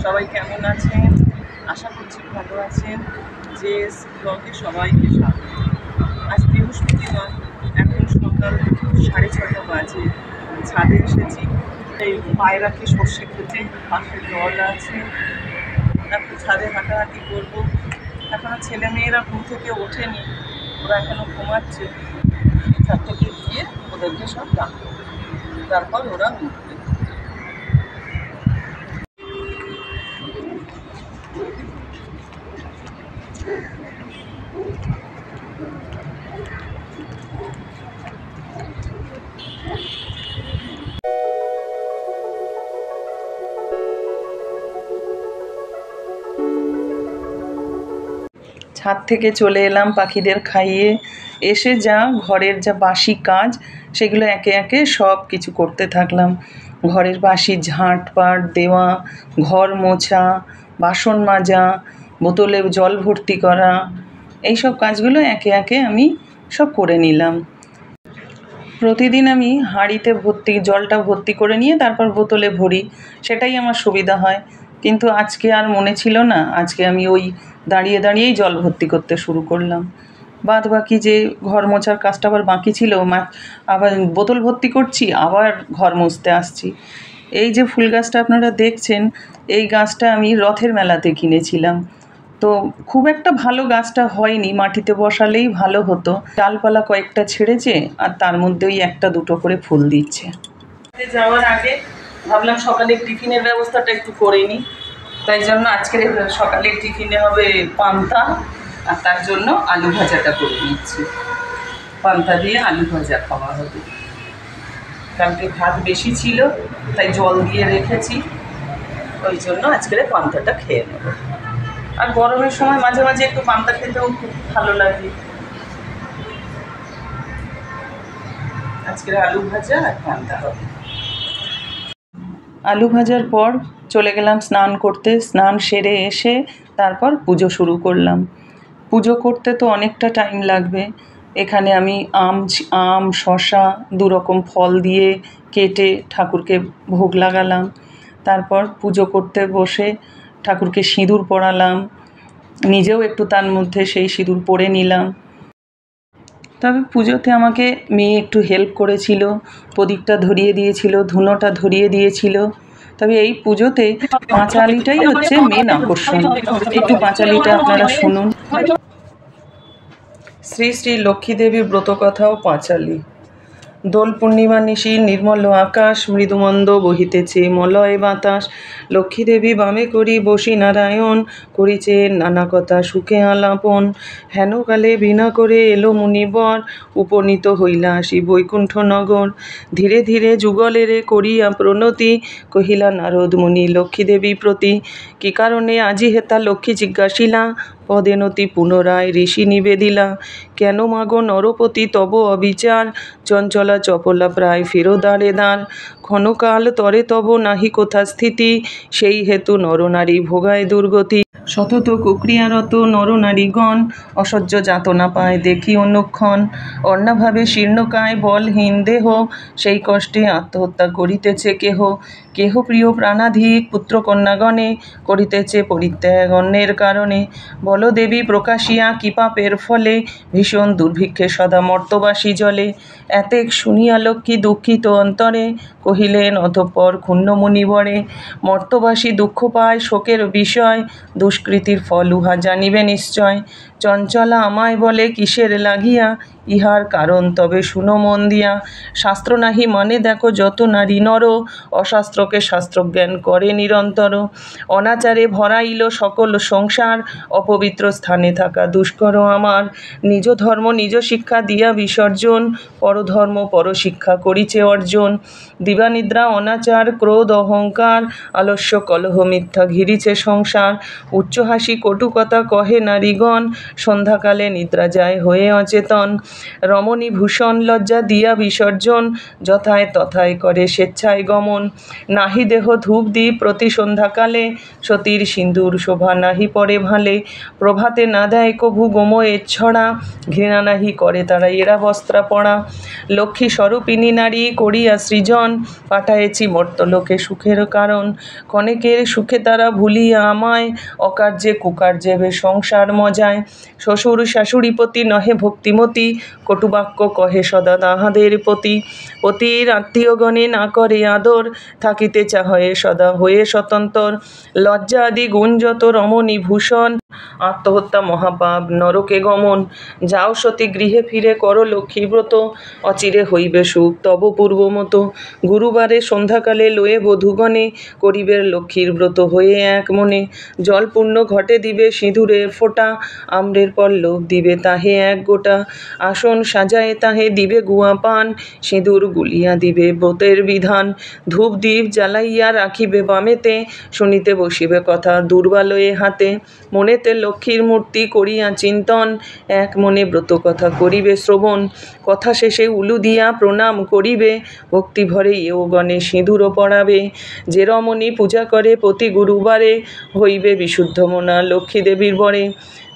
সবাই কেমন আছেন? আশা করছি ভালো আছেন। জেএস ব্লগে সবাইকে স্বাগত। আজ বৃহস্পতিবার, এখন সকাল 6:30 বাজে। ছাদে এসেছি, এই পায়রাকে সর্ষে খেতে, পাশে জল আছে। এখন ছাদে হাঁটাহাঁটি করবো। এখনো ছেলেমেয়েরা ঘুম থেকে ওঠেনি, ওরা এখনো ঘুমাচ্ছে। ছাদ থেকে গিয়ে ওদেরকে সব ডাকবো, তারপর ওরা উঠবে। ছাদ থেকে চলে এলাম পাখিদের খাইয়ে। এসে যা ঘরের যা বাসি কাজ, সেগুলো একে একে সব কিছু করতে থাকলাম। ঘরের বাসি ঝাঁটপাট দেওয়া, ঘর মোছা, বাসন মাজা, বোতলে জল ভর্তি করা, এইসব কাজগুলো একে একে আমি সব করে নিলাম। প্রতিদিন আমি হাঁড়িতে জলটা ভর্তি করে নিয়ে তারপর বোতলে ভরি, সেটাই আমার সুবিধা হয়। কিন্তু আজকে আর মনে ছিল না, আজকে আমি ওই দাঁড়িয়ে দাঁড়িয়েই জল ভর্তি করতে শুরু করলাম। বাদ বাকি যে ঘর মোছার কাজটা আবার বাকি ছিল, আবার বোতল ভর্তি করছি, আবার ঘর মুছতে আসছি। এই যে ফুল গাছটা আপনারা দেখছেন, এই গাছটা আমি রথের মেলাতে কিনেছিলাম। তো খুব একটা ভালো গাছটা হয়নি, মাটিতে বসালেই ভালো হতো। ডালপালা কয়েকটা ছেড়েছে, আর তার মধ্যেই একটা দুটো করে ফুল দিচ্ছে। যাওয়ার আগে ভাবলাম সকালের টিফিনের ব্যবস্থাটা একটু করে নিই। তাই জন্য আজকের সকালের টিফিনে হবে পান্তা, আর তার জন্য আলু ভাজাটা করে নিচ্ছি। পান্তা দিয়ে আলু ভাজা খাওয়া হবে। কালকে ভাত বেশি ছিল, তাই জল দিয়ে রেখেছি, ওই জন্য আজকের পান্তাটা খেয়ে নেব। আর গরমের সময় মাঝে মাঝে একটু পান্তা খেতেও খুব ভালো লাগে। আজকের আলু ভাজা আর পান্তা হবে। আলু ভাজার পর চলে গেলাম স্নান করতে। স্নান সেরে এসে তারপর পুজো শুরু করলাম। পুজো করতে তো অনেকটা টাইম লাগবে। এখানে আমি আম শসা 2 রকম ফল দিয়ে কেটে ঠাকুরকে ভোগ লাগালাম। তারপর পুজো করতে বসে ঠাকুরকে সিঁদুর পরালাম, নিজেও একটু তার মধ্যে সেই সিঁদুর পরে নিলাম। তবে পুজোতে আমাকে মেয়ে একটু হেল্প করেছিল, প্রদীপটা ধরিয়ে দিয়েছিল, ধুনোটা ধরিয়ে দিয়েছিল। তবে এই পুজোতে পাঁচালিটাই হচ্ছে মেন আকর্ষণ। একটু পাঁচালিটা আপনারা শুনুন। শ্রী শ্রী লক্ষ্মী দেবীর ব্রতকথা ও পাঁচালি। দোল পূর্ণিমা নিশি নির্মল আকাশ, মৃদুমন্দ বহিতেছে মলয় বাতাস। লক্ষ্মীদেবী বামে করি বসি নারায়ণ, করিছে নানা কথা সুখে আলাপন। হেনকালে বিনা করে এলো মুনিবর, উপনীত হইলা আসি বৈকুণ্ঠ নগর। ধীরে ধীরে যুগলেরে করিয়া প্রণতি, কহিলা নারদ মুনি লক্ষ্মীদেবী প্রতি। কি কারণে আজি হেতা লক্ষ্মী জিজ্ঞাসিলা, পদেনতি পুনরায় ঋষি নিবেদিলা। কেন মাগো নরপতি তব অবিচার, চঞ্চলা চপলা প্রায় ফিরো দ্বারে দ্বার। ক্ষণকাল তরে তব নাহি কোথা স্থিতি, সেই হেতু নরনারী ভোগায় দুর্গতি। সতত কুক্রিয়ারত নরনারীগণ, অসহ্য যাতনা পায় দেখি অনুক্ষণ। অন্নাভাবে শীর্ণকায় বলহীন দেহ, সেই কষ্টে আত্মহত্যা করিতেছে কেহ। কেহ প্রিয় প্রাণাধিক পুত্রকন্যাগণে, করিতেছে পরিত্যাগ অন্যের কারণে। বলদেবী প্রকাশিয়া কি পাপের ফলে, ভীষণ দুর্ভিক্ষে সদা মর্তবাসী জলে। এতেক শুনিয়া লক্ষ্মী দুঃখিত অন্তরে, কহিলেন অতঃপর ক্ষুণ্ণ মুনিবরে। মর্তবাসী দুঃখ পায় শোকের বিষয়, দুষ্কৃতির ফল উহা জানিবে নিশ্চয়। চঞ্চলা আমায় বলে কিসের লাগিয়া, ইহার কারণ তবে শুনো মন দিয়া। শাস্ত্র নাহি মানে দেখো যত নারী নর, অশাস্ত্রকে শাস্ত্রজ্ঞান করে নিরন্তর। অনাচারে ভরাইল সকল সংসার, অপবিত্র স্থানে থাকা দুষ্কর আমার। নিজ ধর্ম নিজ শিক্ষা দিয়া বিসর্জন, পরধর্ম পরশিক্ষা করিছে অর্জন। দিবানিদ্রা অনাচার ক্রোধ অহংকার, আলস্য কলহ মিথ্যা ঘিরিছে সংসার। উচ্চ হাসি কটু কথা কহে নারীগণ, সন্ধ্যাকালে নিদ্রা যায় হয়ে অচেতন। রমণী ভূষণ লজ্জা দিয়া বিসর্জন, যথায় তথায় করে স্বেচ্ছায় গমন। নাহি দেহ ধূপ দ্বীপ প্রতি সন্ধ্যাকালে, সতীর সিন্দুর শোভা নাহি পড়ে ভালে। প্রভাতে না দেয় কভু গোময়ের ছড়া, ঘৃণা নাহি করে তারা এরা বস্ত্রা পড়া। লক্ষ্মী স্বরূপিণী নারী করিয়া সৃজন, পাঠায়েছি মর্তলোকে সুখের কারণ। ক্ষণেকের সুখে তারা ভুলিয়া আমায়, অকার্যে কুকার্যে বে সংসার মজায়। শ্বশুর শাশুড়ি প্রতি নহে ভক্তিমতী, কটুবাক্য কহে সদা তাহাদের প্রতি। পতির আত্মীয়গণে না করে আদর, থাকিতে চাহে সদা হয়ে স্বতন্ত্র। লজ্জা আদি গুণ যত রমণী ভূষণ, আত্মহত্যা মহাপাপ নরকে গমন। যাও সতী গৃহে ফিরে করো লক্ষ্মীব্রত, অচিরে হইবে সুখ তব পূর্বমত। গুরুবারে সন্ধ্যাকালে লয়ে বধূগণে, করিবের লক্ষ্মীর ব্রত হয়ে এক মনে। জলপূর্ণ ঘটে দিবে সিঁদুরের ফোঁটা, আম্রের পল্লব দিবে তাহে এক গোটা। আসন সাজায়ে তাহে দিবে গুয়া পান, সিঁদুর গুলিয়া দিবে ব্রতের বিধান। ধূপ দ্বীপ জ্বালাইয়া রাখিবে বামেতে, শুনিতে বসিবে কথা দুর্বালয়ে হাতে। মনেতে লক্ষ্মীর মূর্তি করিয়া চিন্তন, এক মনে ব্রত কথা করিবে শ্রবণ। কথা শেষে উলু দিয়া প্রণাম করিবে, ভক্তি ভরে এও গণে সিঁদুরও পরাবে। যে রমণী পূজা করে প্রতি গুরুবারে, হইবে বিশুদ্ধ মনা লক্ষ্মী দেবীর বরে।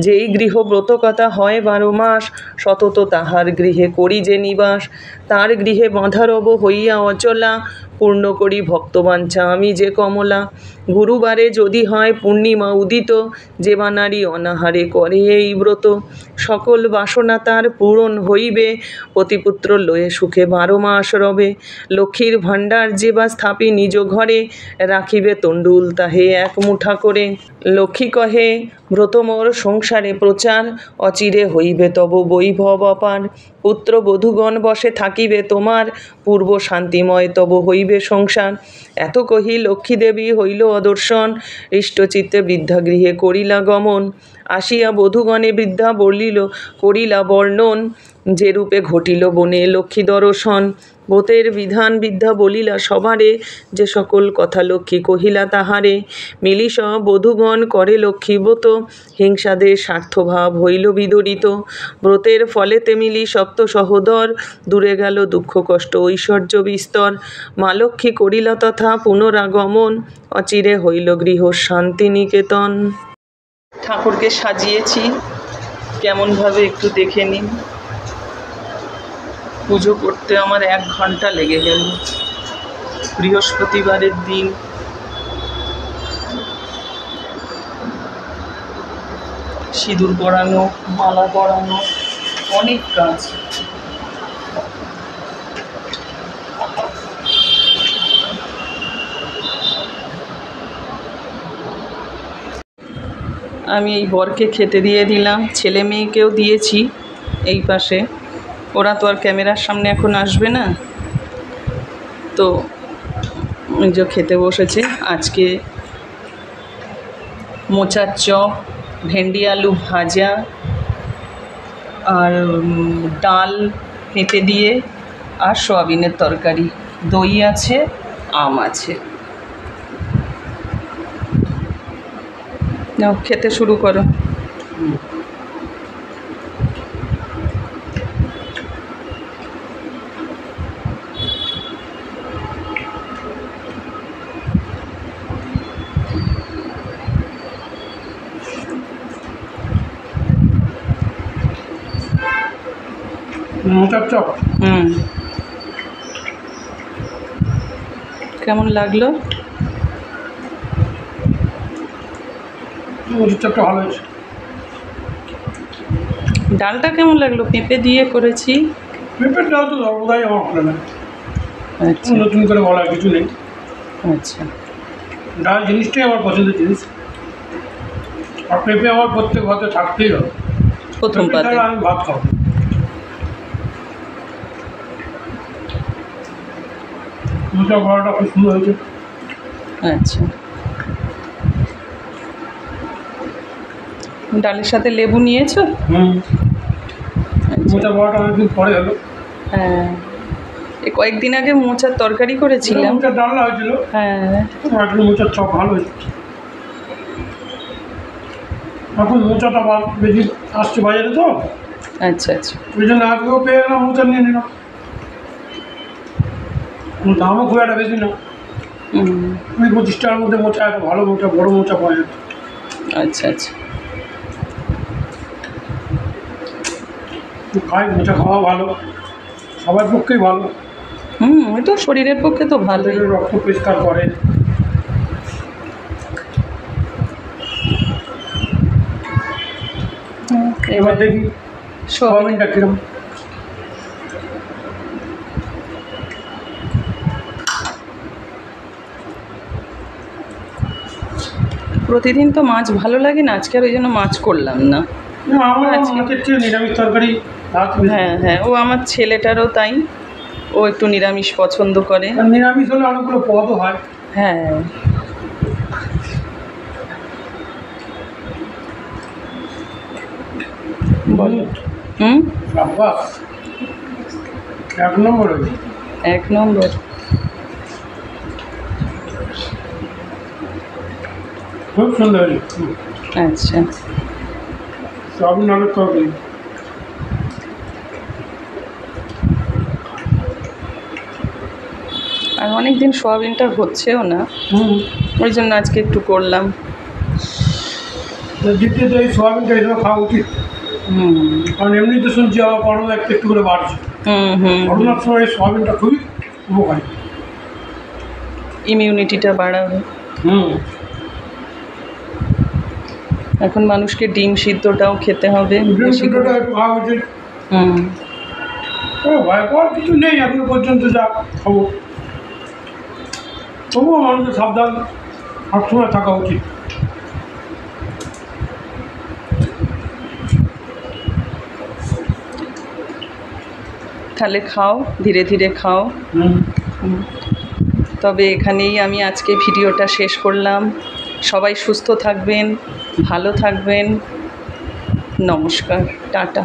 যেই গৃহ ব্রত কথা হয় 12 মাস, সতত তাহার গৃহে করি যে নিবাস। তার গৃহে বাঁধা রব হইয়া অচলা, পূর্ণ করি ভক্তবাঞ্ছা আমি যে কমলা। গুরুবারে যদি হয় পূর্ণিমা উদিত, যে বা নারী অনাহারে করে এই ব্রত। সকল বাসনা তার পূরণ হইবে, পতিপুত্র লয়ে সুখে 12 মাস রবে। লক্ষ্মীর ভাণ্ডার যে বা স্থাপি নিজ ঘরে, রাখিবে তণ্ডুল তাহে এক মুঠা করে। লক্ষ্মী কহে ব্রত মোর সংসারে প্রচার, অচিরে হইবে তব বৈভব অপার। পুত্র বধূগণ বসে থাকিবে তোমার, পূর্ব শান্তিময় তব হইবে সংসার। এত কহি লক্ষ্মী দেবী হইল অদর্শন, হৃষ্টচিত্তে বৃদ্ধাগৃহে করিলা গমন। আসিয়া বধূগণে বৃদ্ধা বলিল করিলা বর্ণন, যে রূপে ঘটিল বনে লক্ষ্মী দর্শন। ব্রতের বিধান বৃদ্ধা বলিলা সবারে, যে সকল কথা লক্ষ্মী কহিলা তাহারে। মিলি সব বধূগণ করে লক্ষ্মী ব্রত, হিংসাদের স্বার্থভাব হইল বিদরিত। ব্রতের ফলে তেমিলি সপ্ত সহোদর, দূরে গেল দুঃখ কষ্ট ঐশ্বর্য বিস্তর। মা লক্ষ্মী করিলা তথা পুনরাগমন, অচিরে হইল গৃহ শান্তিনিকেতন। ঠাকুরকে সাজিয়েছি কেমনভাবে একটু দেখে নিন। পুজো করতে আমার 1 ঘন্টা লেগে গেল। বৃহস্পতিবারের দিন। সিঁদুর পরানো, মালা পরানো, অনেক কাজ। আমি এই বরকে খেতে দিয়ে দিলাম, ছেলে মেয়েকেও দিয়েছি এই পাশে। ওরা তো আর ক্যামেরার সামনে এখন আসবে না, তো যে খেতে বসেছে। আজকে মোচার চপ, ভেন্ডি আলু ভাজা, আর ডাল পেঁপে দিয়ে, আর সয়াবিনের তরকারি, দই আছে, আম আছে। নাও খেতে শুরু করো। মোচার চপ কেমন লাগলো? মোচার চপটা ভালো হয়েছে। ডালটা কেমন লাগলো? পেঁপে দিয়ে করেছি। পেঁপের ডাল তো সর্বদাই আমার ভালো লাগে। আচ্ছা, নতুন করে বলার কিছু নেই। আচ্ছা। ডাল জিনিসটাই আমার পছন্দের জিনিস, আর পেঁপে আমার প্রত্যেক ভাতে থাকতেই হবে। প্রথম পাতে আমি ভাত খাবো। মোচা বড়াটা খুব সুন্দর হয়েছে। আচ্ছা, ডালের সাথে লেবু নিয়েছো? মোচা বড়াটা অনেকদিন পরে হলো। হ্যাঁ, এই কয়েকদিন আগে মোচার তরকারি করেছিলাম। মোচার ডালনা হয়েছিল। হ্যাঁ, এখন মোচার চপ ভালো হয়েছে। এখন মোচাটা বেশি আসছে বাজারে, তো আচ্ছা আচ্ছা। ওই জন্য আগেও পেয়ে গেলাম, মোচা নিয়ে নিলাম। দামও খুব একটা বেশি না, 20-25 টাকার মধ্যে মোচা, একটা ভালো মোচা, বড় মোচা পাওয়া যায়। আচ্ছা আচ্ছা। খাই, মোচা খাওয়া ভালো, সবার পক্ষেই ভালো। ওই তো শরীরের পক্ষে তো ভালোই। রক্ত পরিষ্কার করে। এবার দেখি সোয়াবিনটা কিরম। প্রতিদিন তো মাছ ভালো লাগে না, আজকে আর ওই জন্য মাছ করলাম না। আমার মাছের চেয়ে নিরামিষ তরকারি। হ্যাঁ হ্যাঁ, ও আমার ছেলেটারও তাই, ও একটু নিরামিষ পছন্দ করে। নিরামিষ হলে অনেকগুলো পদও হয়। হ্যাঁ। বলো। বাস 1 নম্বর হয়েছে। 1 নম্বর। খুব সুন্দর হয়েছে। আচ্ছা। সোয়াবিন আলুর তরকারি। আর অনেকদিন সোয়াবিনটা হচ্ছেও না, ওই জন্য আজকে একটু করলাম। দ্বিতীয় এই সোয়াবিনটা এসব খাওয়া উচিত। কারণ এমনিতে শুনছি আবার করোনা একটু করে বাড়ছে। করোনার সময় সোয়াবিনটা খুবই উপকারী, ইমিউনিটিটা বাড়াবে। এখন মানুষকে ডিম সিদ্ধটাও খেতে হবে, ডিম সিদ্ধটা একটু খাওয়া উচিত। ভয় পাওয়ার কিছু নেই এখনো পর্যন্ত, যা খাবো। তবুও মানুষের সাবধান সবসময় থাকা উচিত। তাহলে খাও, ধীরে ধীরে খাও। তবে এখানেই আমি আজকে ভিডিওটা শেষ করলাম। সবাই সুস্থ থাকবেন, ভালো থাকবেন। নমস্কার, টাটা।